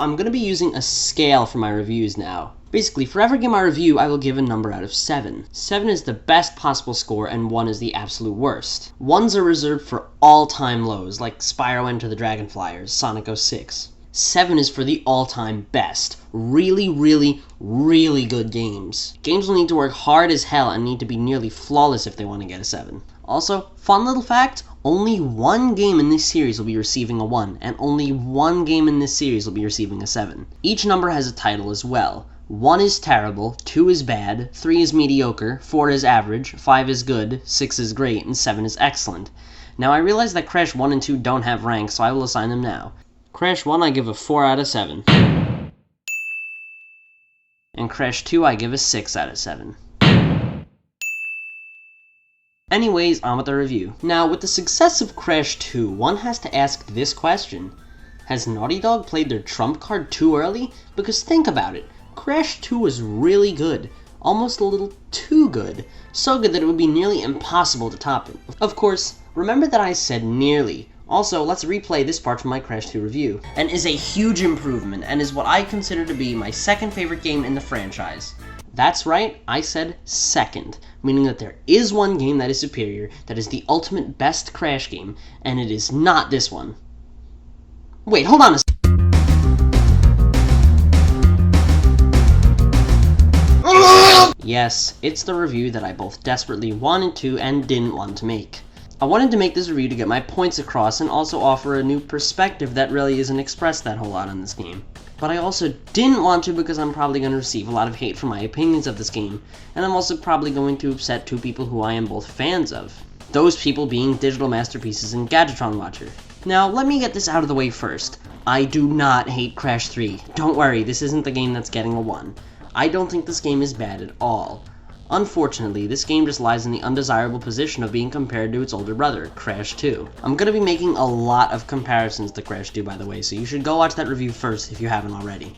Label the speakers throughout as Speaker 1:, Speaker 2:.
Speaker 1: I'm going to be using a scale for my reviews now. Basically, for every game I review, I will give a number out of 7. 7 is the best possible score, and 1 is the absolute worst. 1s are reserved for all-time lows, like Spyro Enter the Dragonfly or Sonic 06. 7 is for the all-time best. Really, really, really good games. Games will need to work hard as hell and need to be nearly flawless if they want to get a 7. Also, fun little fact, only one game in this series will be receiving a 1, and only one game in this series will be receiving a 7. Each number has a title as well. 1 is terrible, 2 is bad, 3 is mediocre, 4 is average, 5 is good, 6 is great, and 7 is excellent. Now I realize that Crash 1 and 2 don't have ranks, so I will assign them now. Crash 1 I give a 4 out of 7. And Crash 2 I give a 6 out of 7. Anyways, on with the review. Now, with the success of Crash 2, one has to ask this question. Has Naughty Dog played their trump card too early? Because think about it. Crash 2 was really good. Almost a little too good. So good that it would be nearly impossible to top it. Of course, remember that I said nearly. Also, let's replay this part from my Crash 2 review, and is a huge improvement, and is what I consider to be my second favorite game in the franchise. That's right, I said second, meaning that there is one game that is superior, that is the ultimate best Crash game, and it is not this one. Wait, hold on a second. Yes, it's the review that I both desperately wanted to and didn't want to make. I wanted to make this review to get my points across and also offer a new perspective that really isn't expressed that whole lot on this game. But I also didn't want to because I'm probably going to receive a lot of hate for my opinions of this game, and I'm also probably going to upset two people who I am both fans of. Those people being Digital Masterpieces and Gadgetron Watcher. Now, let me get this out of the way first. I do not hate Crash 3. Don't worry, this isn't the game that's getting a 1. I don't think this game is bad at all. Unfortunately, this game just lies in the undesirable position of being compared to its older brother, Crash 2. I'm going to be making a lot of comparisons to Crash 2, by the way, so you should go watch that review first if you haven't already.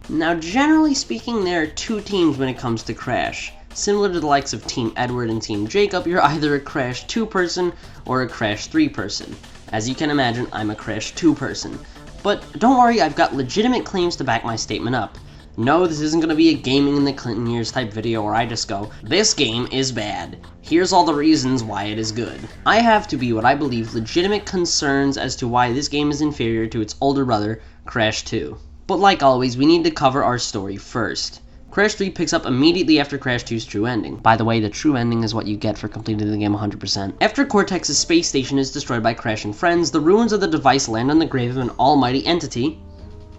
Speaker 1: Now, generally speaking, there are two teams when it comes to Crash. Similar to the likes of Team Edward and Team Jacob, you're either a Crash 2 person or a Crash 3 person. As you can imagine, I'm a Crash 2 person. But don't worry, I've got legitimate claims to back my statement up. No, this isn't going to be a gaming in the Clinton years type video where I just go, this game is bad. Here's all the reasons why it is good. I have to be what I believe legitimate concerns as to why this game is inferior to its older brother, Crash 2. But like always, we need to cover our story first. Crash 3 picks up immediately after Crash 2's true ending. By the way, the true ending is what you get for completing the game 100%. After Cortex's space station is destroyed by Crash and friends, the ruins of the device land on the grave of an almighty entity,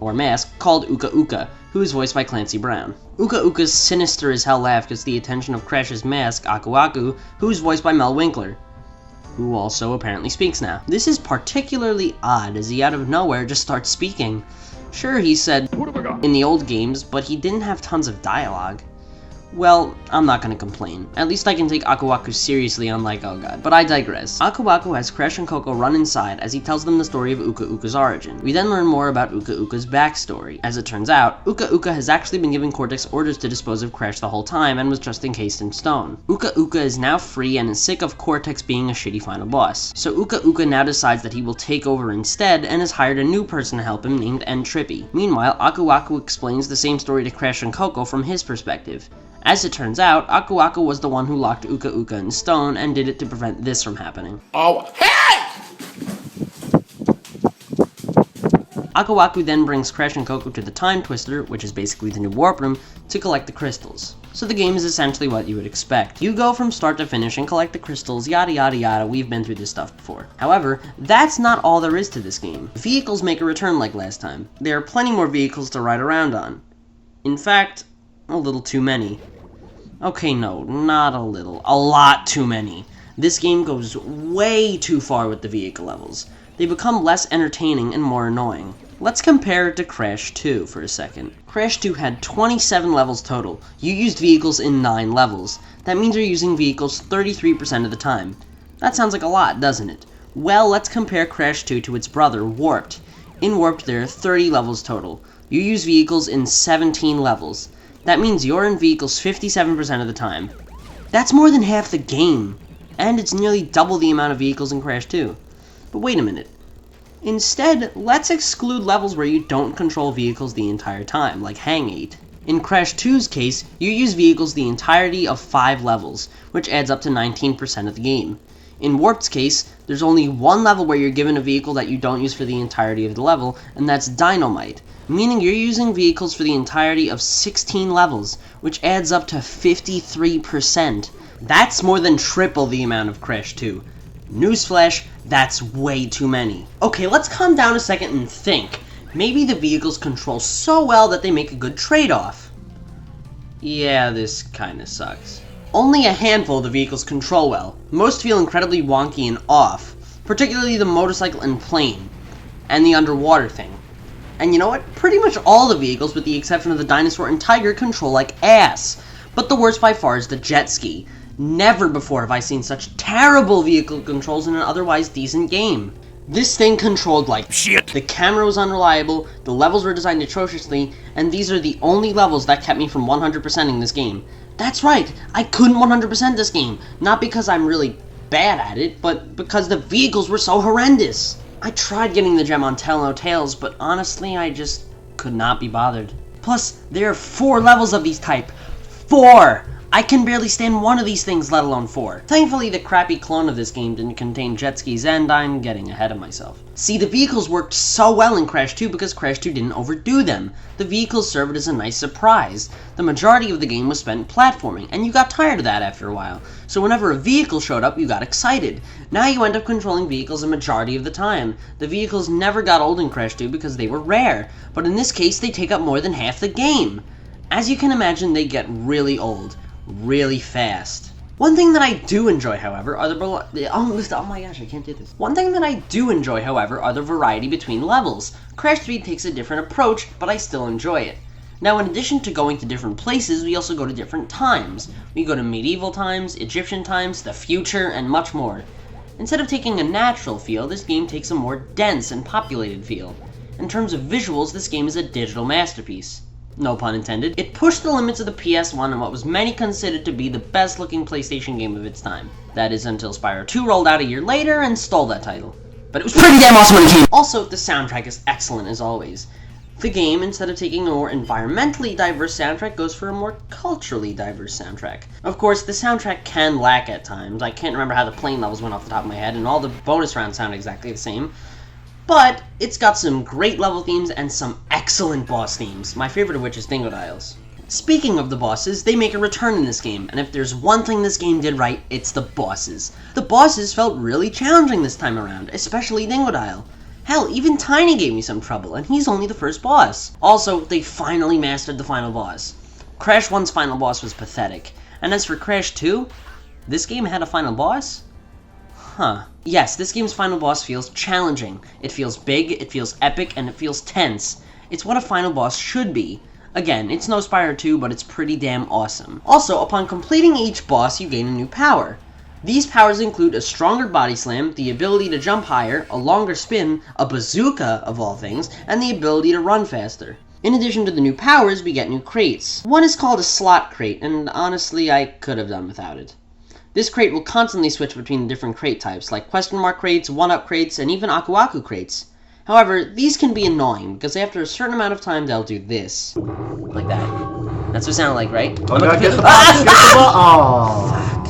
Speaker 1: or mask, called Uka Uka, who is voiced by Clancy Brown. Uka Uka's sinister as hell laugh gets the attention of Crash's mask, Aku Aku, who is voiced by Mel Winkler, who also apparently speaks now. This is particularly odd, as he out of nowhere just starts speaking. Sure, he said in the old games, but he didn't have tons of dialogue. Well, I'm not gonna complain. At least I can take Aku Aku seriously, unlike oh god. But I digress. Aku Aku has Crash and Coco run inside as he tells them the story of Uka Uka's origin. We then learn more about Uka Uka's backstory. As it turns out, Uka Uka has actually been giving Cortex orders to dispose of Crash the whole time and was just encased in stone. Uka Uka is now free and is sick of Cortex being a shitty final boss. So Uka Uka now decides that he will take over instead and has hired a new person to help him named N Trippy. Meanwhile, Aku Aku explains the same story to Crash and Coco from his perspective. As it turns out, Aku Aku was the one who locked Uka Uka in stone and did it to prevent this from happening.
Speaker 2: Oh, hey!
Speaker 1: Aku Aku then brings Crash and Coco to the Time Twister, which is basically the new warp room, to collect the crystals. So the game is essentially what you would expect. You go from start to finish and collect the crystals, yada yada yada, we've been through this stuff before. However, that's not all there is to this game. Vehicles make a return like last time. There are plenty more vehicles to ride around on. In fact, a little too many. Okay, no, not a little. A lot too many. This game goes way too far with the vehicle levels. They become less entertaining and more annoying. Let's compare it to Crash 2 for a second. Crash 2 had 27 levels total. You used vehicles in 9 levels. That means you're using vehicles 33% of the time. That sounds like a lot, doesn't it? Well, let's compare Crash 2 to its brother, Warped. In Warped, there are 30 levels total. You use vehicles in 17 levels. That means you're in vehicles 57% of the time. That's more than half the game. And it's nearly double the amount of vehicles in Crash 2. But wait a minute. Instead, let's exclude levels where you don't control vehicles the entire time, like Hang 8. In Crash 2's case, you use vehicles the entirety of 5 levels, which adds up to 19% of the game. In Warped's case, there's only one level where you're given a vehicle that you don't use for the entirety of the level, and that's Dynamite, meaning you're using vehicles for the entirety of 16 levels, which adds up to 53%. That's more than triple the amount of Crash 2. Newsflash, that's way too many. Okay, let's calm down a second and think. Maybe the vehicles control so well that they make a good trade-off. Yeah, this kinda sucks. Only a handful of the vehicles control well. Most feel incredibly wonky and off, particularly the motorcycle and plane, and the underwater thing. And you know what? Pretty much all the vehicles, with the exception of the dinosaur and tiger, control like ass. But the worst by far is the jet ski. Never before have I seen such terrible vehicle controls in an otherwise decent game. This thing controlled like shit. The camera was unreliable, the levels were designed atrociously, and these are the only levels that kept me from 100%ing this game. That's right, I couldn't 100% this game. Not because I'm really bad at it, but because the vehicles were so horrendous. I tried getting the gem on Tell No Tales, but honestly I just could not be bothered. Plus, there are 4 levels of these type. 4! I can barely stand one of these things, let alone 4. Thankfully, the crappy clone of this game didn't contain jet skis, and I'm getting ahead of myself. See, the vehicles worked so well in Crash 2 because Crash 2 didn't overdo them. The vehicles served as a nice surprise. The majority of the game was spent platforming, and you got tired of that after a while. So whenever a vehicle showed up, you got excited. Now you end up controlling vehicles a majority of the time. The vehicles never got old in Crash 2 because they were rare, but in this case, they take up more than half the game. As you can imagine, they get really old. Really fast. One thing that I do enjoy, however, are oh my gosh, I can't do this. One thing that I do enjoy, however, are the variety between levels. Crash 3 takes a different approach, but I still enjoy it. Now, in addition to going to different places, we also go to different times. We go to medieval times, Egyptian times, the future, and much more. Instead of taking a natural feel, this game takes a more dense and populated feel. In terms of visuals, this game is a digital masterpiece. No pun intended. It pushed the limits of the PS1 in what was many considered to be the best looking PlayStation game of its time. That is until Spyro 2 rolled out a year later and stole that title. But it was pretty damn awesome when it came. Also, the soundtrack is excellent as always. The game, instead of taking a more environmentally diverse soundtrack, goes for a more culturally diverse soundtrack. Of course, the soundtrack can lack at times. I can't remember how the plane levels went off the top of my head, and all the bonus rounds sound exactly the same. But it's got some great level themes and some excellent boss themes, my favorite of which is Dingodiles. Speaking of the bosses, they make a return in this game, and if there's one thing this game did right, it's the bosses. The bosses felt really challenging this time around, especially Dingodile. Hell, even Tiny gave me some trouble, and he's only the first boss. Also, they finally mastered the final boss. Crash 1's final boss was pathetic, and as for Crash 2, this game had a final boss? Huh. Yes, this game's final boss feels challenging. It feels big, it feels epic, and it feels tense. It's what a final boss should be. Again, it's no Spyro 2, but it's pretty damn awesome. Also, upon completing each boss, you gain a new power. These powers include a stronger body slam, the ability to jump higher, a longer spin, a bazooka of all things, and the ability to run faster. In addition to the new powers, we get new crates. One is called a slot crate, and honestly, I could have done without it. This crate will constantly switch between the different crate types, like question mark crates, one-up crates, and even Aku Aku crates. However, these can be annoying, because after a certain amount of time, they'll do this. Like that. That's what it sounded like, right?
Speaker 2: Oh, God, get the box, get the box!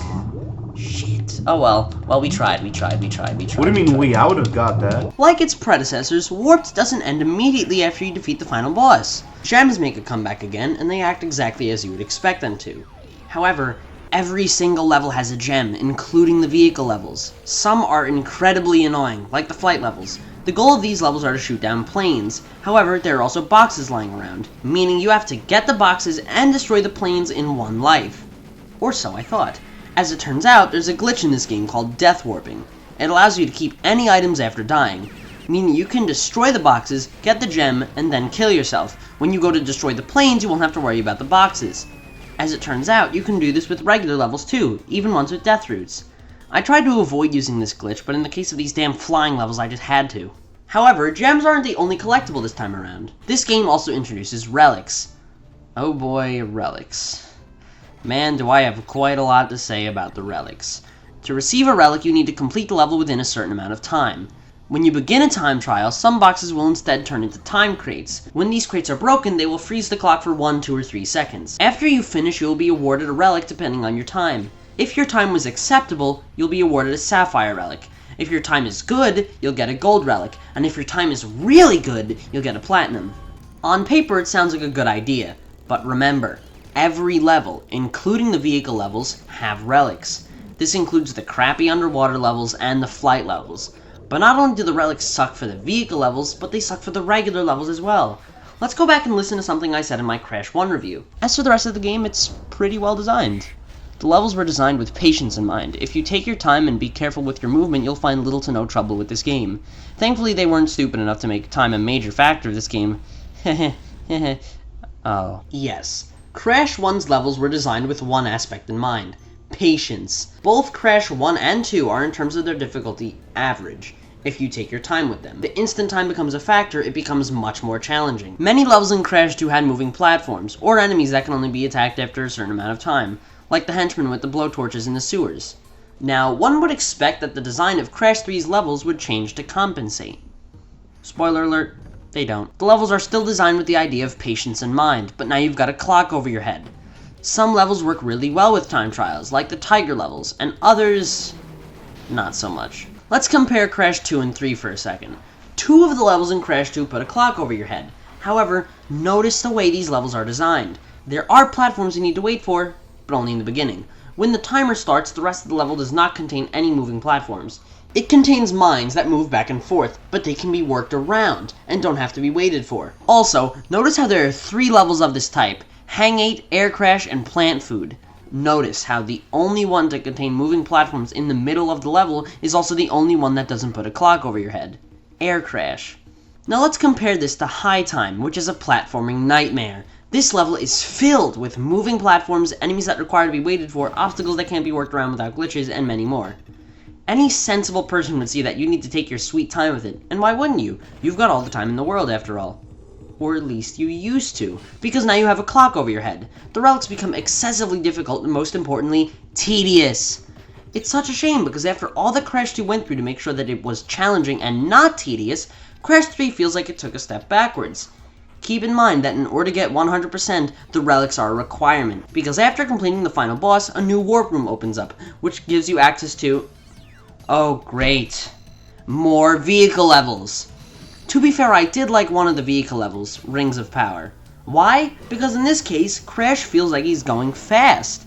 Speaker 1: Fuck. Shit. Oh well. Well, we tried.
Speaker 2: What do you mean we? I would have got that.
Speaker 1: Like its predecessors, Warped doesn't end immediately after you defeat the final boss. Gems make a comeback again, and they act exactly as you would expect them to. However, every single level has a gem, including the vehicle levels. Some are incredibly annoying, like the flight levels. The goal of these levels are to shoot down planes. However, there are also boxes lying around, meaning you have to get the boxes and destroy the planes in one life. Or so I thought. As it turns out, there's a glitch in this game called death warping. It allows you to keep any items after dying, meaning you can destroy the boxes, get the gem, and then kill yourself. When you go to destroy the planes, you won't have to worry about the boxes. As it turns out, you can do this with regular levels too, even ones with death roots. I tried to avoid using this glitch, but in the case of these damn flying levels, I just had to. However, gems aren't the only collectible this time around. This game also introduces relics. Oh boy, relics. Man, do I have quite a lot to say about the relics. To receive a relic, you need to complete the level within a certain amount of time. When you begin a time trial, some boxes will instead turn into time crates. When these crates are broken, they will freeze the clock for 1, 2, or 3 seconds. After you finish, you will be awarded a relic depending on your time. If your time was acceptable, you'll be awarded a sapphire relic. If your time is good, you'll get a gold relic. And if your time is really good, you'll get a platinum. On paper, it sounds like a good idea. But remember, every level, including the vehicle levels, have relics. This includes the crappy underwater levels and the flight levels. But not only do the relics suck for the vehicle levels, but they suck for the regular levels as well. Let's go back and listen to something I said in my Crash 1 review. As for the rest of the game, it's pretty well designed. The levels were designed with patience in mind. If you take your time and be careful with your movement, you'll find little to no trouble with this game. Thankfully, they weren't stupid enough to make time a major factor of this game. Oh. Yes. Crash 1's levels were designed with one aspect in mind. Patience. Both Crash 1 and 2 are, in terms of their difficulty, average, if you take your time with them. The instant time becomes a factor, it becomes much more challenging. Many levels in Crash 2 had moving platforms, or enemies that can only be attacked after a certain amount of time, like the henchman with the blowtorches in the sewers. Now, one would expect that the design of Crash 3's levels would change to compensate. Spoiler alert, they don't. The levels are still designed with the idea of patience in mind, but now you've got a clock over your head. Some levels work really well with time trials, like the Tiger levels, and others, not so much. Let's compare Crash 2 and 3 for a second. 2 of the levels in Crash 2 put a clock over your head. However, notice the way these levels are designed. There are platforms you need to wait for, but only in the beginning. When the timer starts, the rest of the level does not contain any moving platforms. It contains mines that move back and forth, but they can be worked around, and don't have to be waited for. Also, notice how there are 3 levels of this type: Hang-8, Air Crash, and Plant Food. Notice how the only one to contain moving platforms in the middle of the level is also the only one that doesn't put a clock over your head. Air Crash. Now let's compare this to High Time, which is a platforming nightmare. This level is filled with moving platforms, enemies that require to be waited for, obstacles that can't be worked around without glitches, and many more. Any sensible person would see that you need to take your sweet time with it, and why wouldn't you? You've got all the time in the world after all. Or at least you used to, because now you have a clock over your head. The relics become excessively difficult and, most importantly, tedious. It's such a shame, because after all that Crash 2 went through to make sure that it was challenging and not tedious, Crash 3 feels like it took a step backwards. Keep in mind that in order to get 100%, the relics are a requirement, because after completing the final boss, a new warp room opens up, which gives you access to... oh great, more vehicle levels. To be fair, I did like one of the vehicle levels, Rings of Power. Why? Because in this case, Crash feels like he's going fast.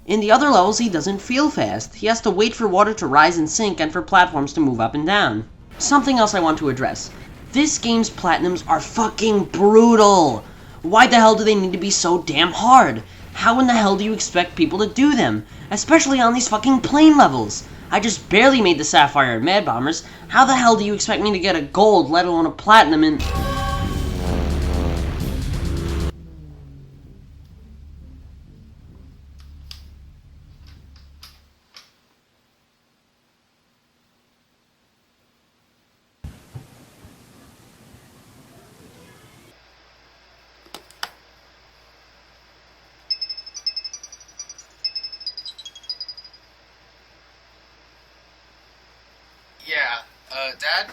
Speaker 1: In the other levels, he doesn't feel fast. He has to wait for water to rise and sink and for platforms to move up and down. Something else I want to address. This game's platinums are fucking brutal. Why the hell do they need to be so damn hard? How in the hell do you expect people to do them? Especially on these fucking plane levels. I just barely made the Sapphire and Mad Bombers. How the hell do you expect me to get a gold, let alone a platinum in...
Speaker 3: Dad?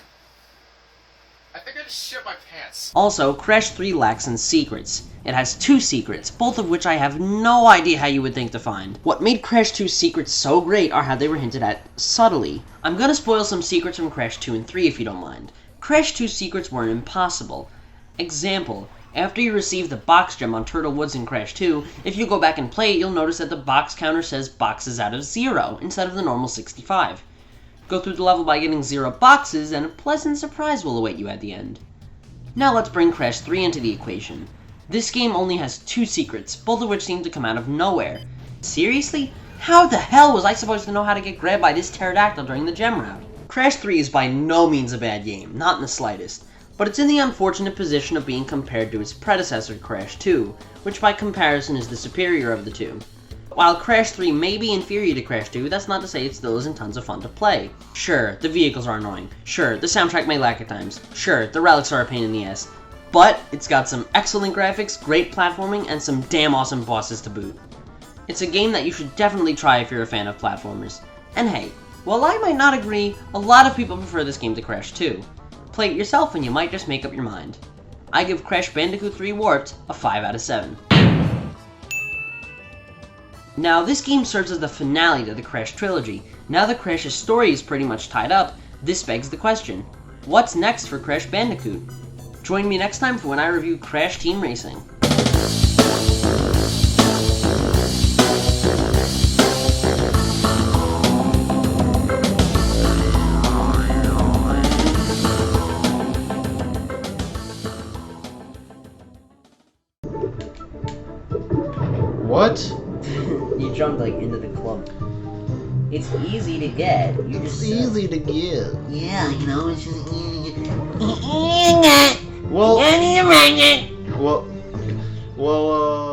Speaker 3: I think I just shit my pants.
Speaker 1: Also, Crash 3 lacks in secrets. It has 2 secrets, both of which I have no idea how you would think to find. What made Crash 2's secrets so great are how they were hinted at subtly. I'm gonna spoil some secrets from Crash 2 and 3 if you don't mind. Crash 2's secrets weren't impossible. Example, after you receive the box gem on Turtle Woods in Crash 2, if you go back and play it, you'll notice that the box counter says boxes out of 0 instead of the normal 65. Go through the level by getting 0 boxes, and a pleasant surprise will await you at the end. Now let's bring Crash 3 into the equation. This game only has 2 secrets, both of which seem to come out of nowhere. Seriously? How the hell was I supposed to know how to get grabbed by this pterodactyl during the gem route? Crash 3 is by no means a bad game, not in the slightest, but it's in the unfortunate position of being compared to its predecessor Crash 2, which by comparison is the superior of the two. While Crash 3 may be inferior to Crash 2, that's not to say it still isn't tons of fun to play. Sure, the vehicles are annoying. Sure, the soundtrack may lack at times. Sure, the relics are a pain in the ass. But it's got some excellent graphics, great platforming, and some damn awesome bosses to boot. It's a game that you should definitely try if you're a fan of platformers. And hey, While I might not agree, a lot of people prefer this game to Crash 2. Play it yourself and you might just make up your mind. I give Crash Bandicoot 3 Warped a 5 out of 7. Now, this game serves as the finale to the Crash trilogy. Now that Crash's story is pretty much tied up, this begs the question, what's next for Crash Bandicoot? Join me next time for when I review Crash Team Racing.
Speaker 2: What?
Speaker 1: You jumped like into the club. It's easy to get. You just
Speaker 2: Easy to get.
Speaker 1: Yeah, you know, it's just easy to get.
Speaker 2: Well, well,